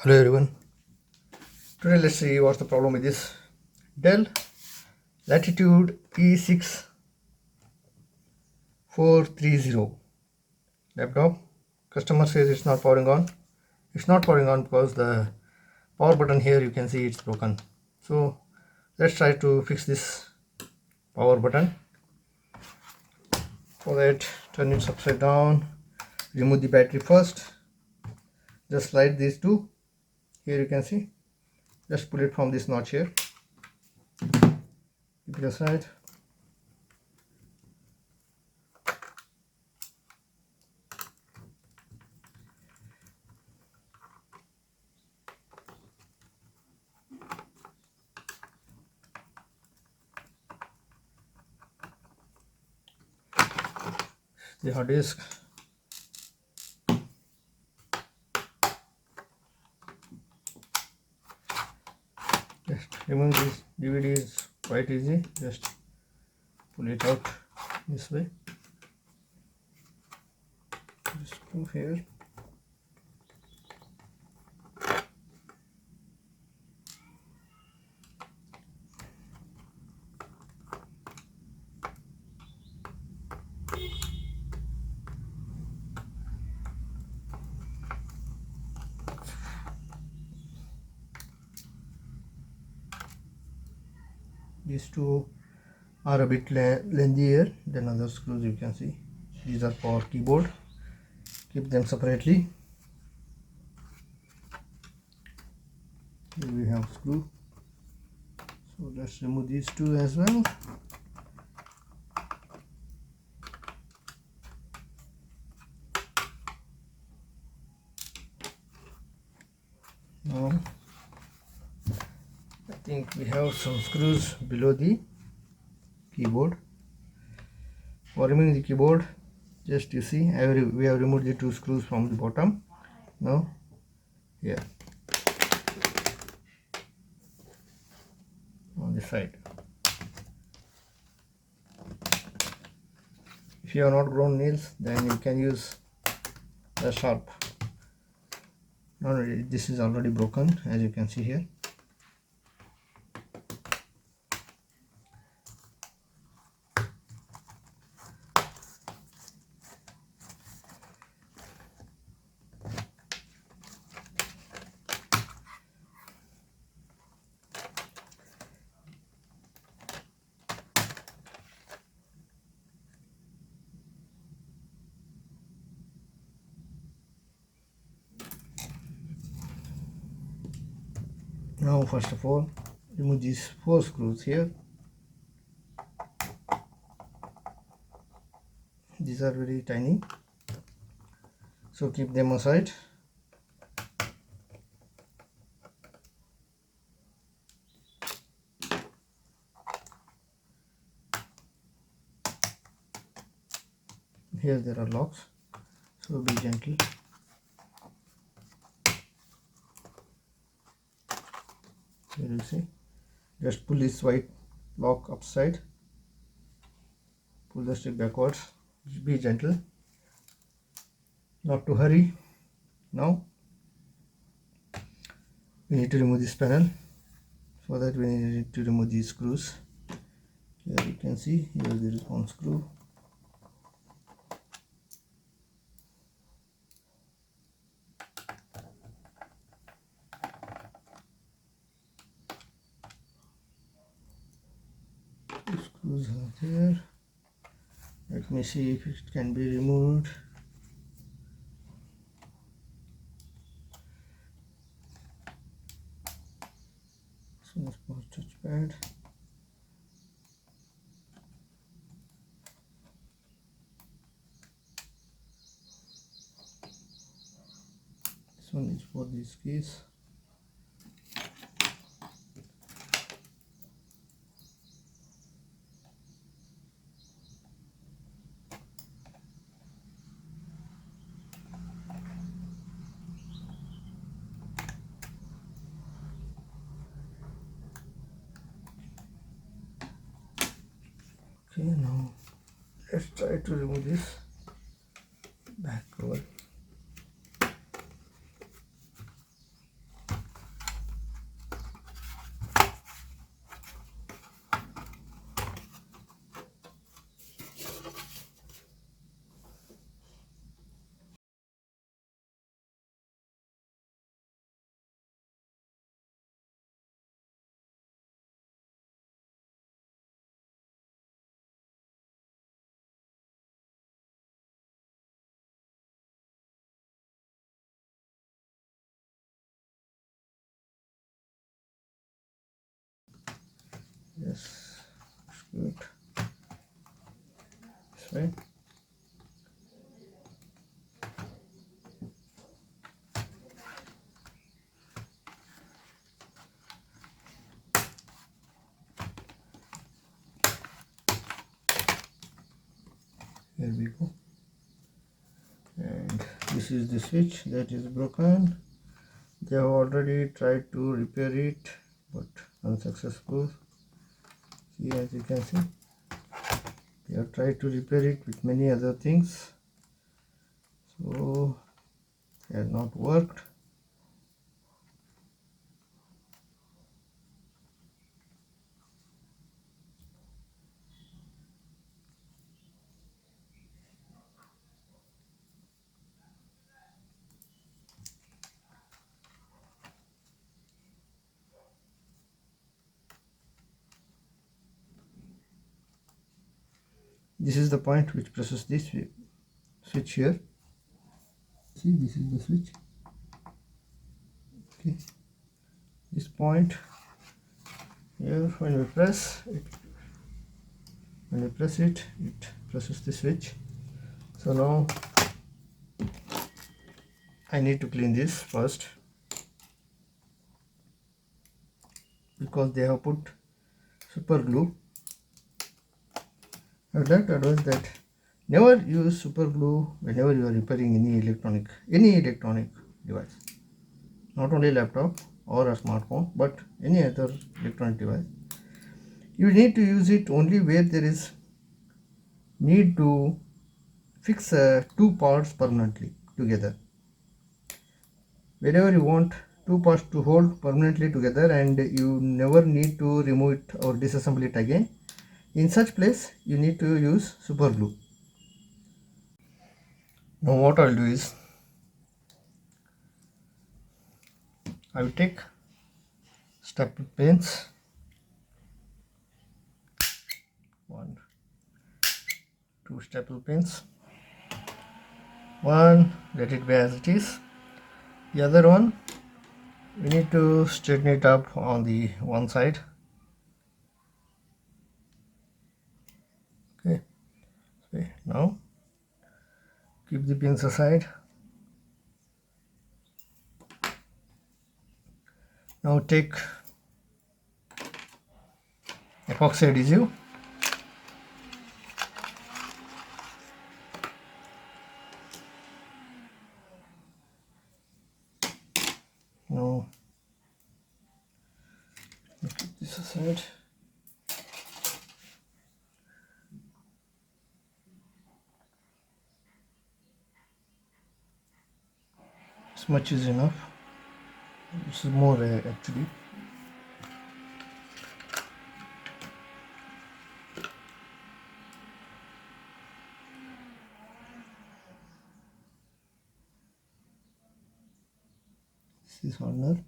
Hello everyone. Today let's see what's the problem with this Dell Latitude E6430 laptop. Customer says it's not powering on. It's not powering on because the power button here, you can see it's broken. So let's try to fix this power button. For that, turn it upside down, remove the battery first, just slide these two. Here you can see, just pull it from this notch here, keep it aside. The hard disk, just remove this DVD is quite easy, just pull it out this way, just move here. These two are a bit lengthier than other screws, you can see. These are for keyboard, keep them separately. Here we have screw, so let's remove these two as well. Now I think we have some screws below the keyboard. For removing the keyboard, just you see, we have removed the two screws from the bottom. Now here on the side. If you have not grown nails, then you can use the sharp. Now this is already broken, as you can see here. Now first of all, remove these 4 screws here. These are very tiny, so keep them aside. Here there are locks, so be gentle. Here you see, just pull this white lock upside, pull the stick backwards, be gentle, not to hurry. Now we need to remove this panel. For that we need to remove these screws. Here you can see, here there is one screw. Two screws are there. Let me see if it can be removed. This one is for touchpad. This one is for this case. Okay, now let's try to remove this back cover. Yes, looks good. This way. Here we go. And this is the switch that is broken. They have already tried to repair it, but unsuccessful. See, as you can see, they have tried to repair it with many other things, so it has not worked. This is the point which presses this switch here. See, this is the switch. Okay, this point here, when we press it, it presses the switch. So now I need to clean this first, because they have put super glue. I would like to advise that never use super glue whenever you are repairing any electronic device, not only laptop or a smartphone, but any other electronic device. You need to use it only where there is need to fix two parts permanently together. Wherever you want two parts to hold permanently together and you never need to remove it or disassemble it again, in such place you need to use super glue. Now what I'll do is, I will take staple pins, one, two staple pins, one, let it be as it is, the other one we need to straighten it up on the one side. Okay, so now keep the pins aside. Now take epoxy adhesive, now keep this aside. This much is enough. This is more actually. This is hardener.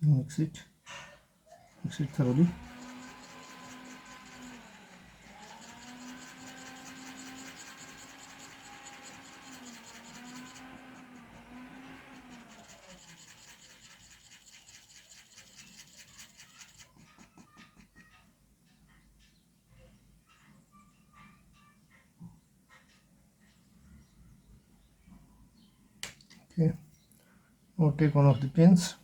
Mix it thoroughly. Okay, now take one of the pins.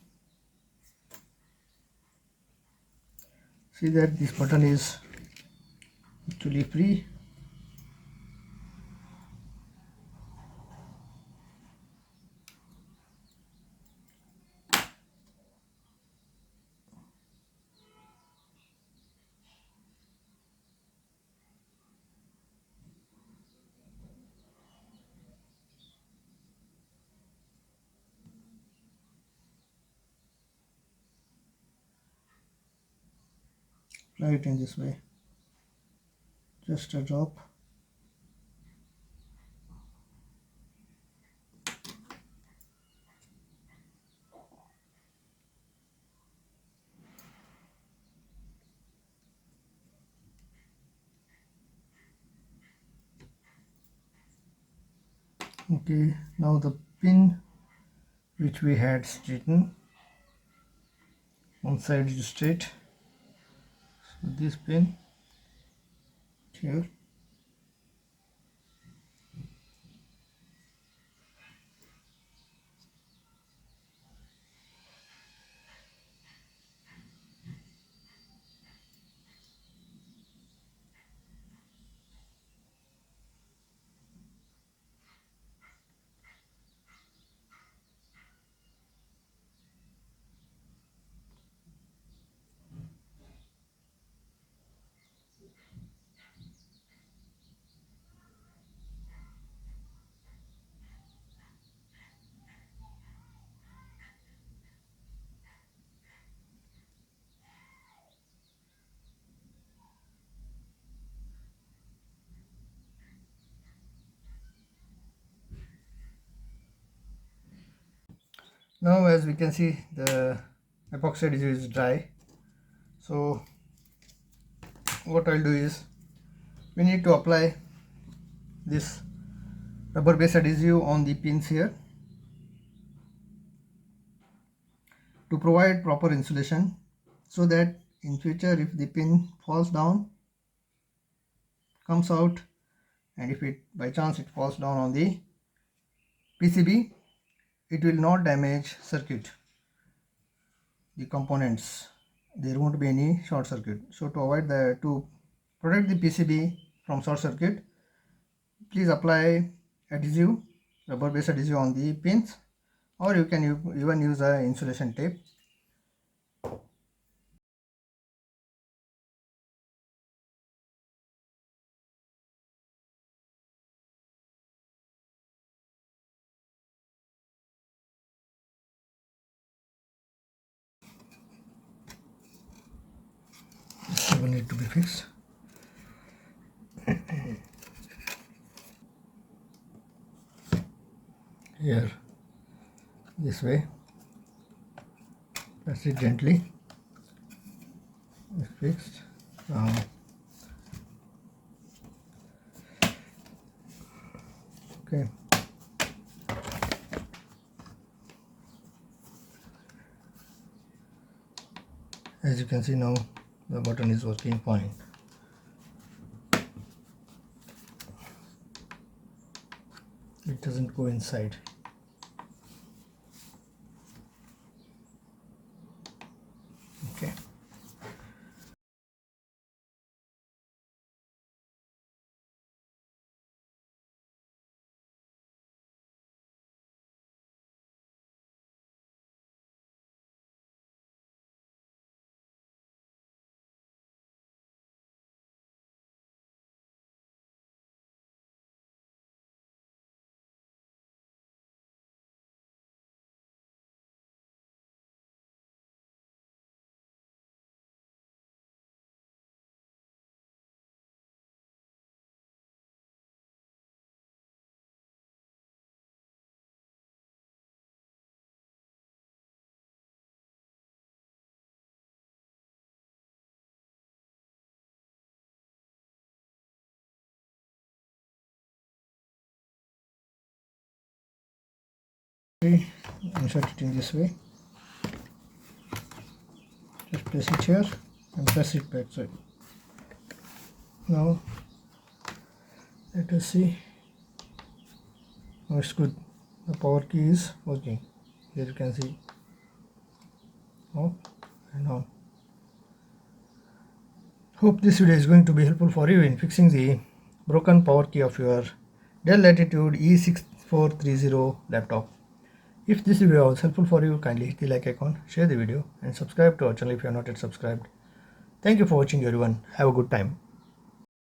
See that this button is actually free. Apply it in this way, just a drop. Okay, now the pin which we had straightened, one side is straight, so this pin here. Now as we can see, the epoxy adhesive is dry, so what I'll do is, we need to apply this rubber based adhesive on the pins here to provide proper insulation, so that in future if the pin falls down, comes out, and if it by chance it falls down on the PCB, it will not damage circuit, the components, there won't be any short circuit. So to protect the PCB from short circuit, please apply adhesive, rubber based adhesive on the pins, or you can even use a insulation tape. This will need to be fixed. Here, this way, press it gently, it's fixed. Okay, as you can see now, the button is working fine. It doesn't go inside. Okay. Insert it in this way. Just place it here and press it back side. Now let us see. Oh, it's good. The power key is working. Here you can see off and on. Hope this video is going to be helpful for you in fixing the broken power key of your DELL Latitude E6430 laptop. If this video was helpful for you, kindly hit the like icon, share the video and subscribe to our channel if you are not yet subscribed. Thank you for watching everyone. Have a good time.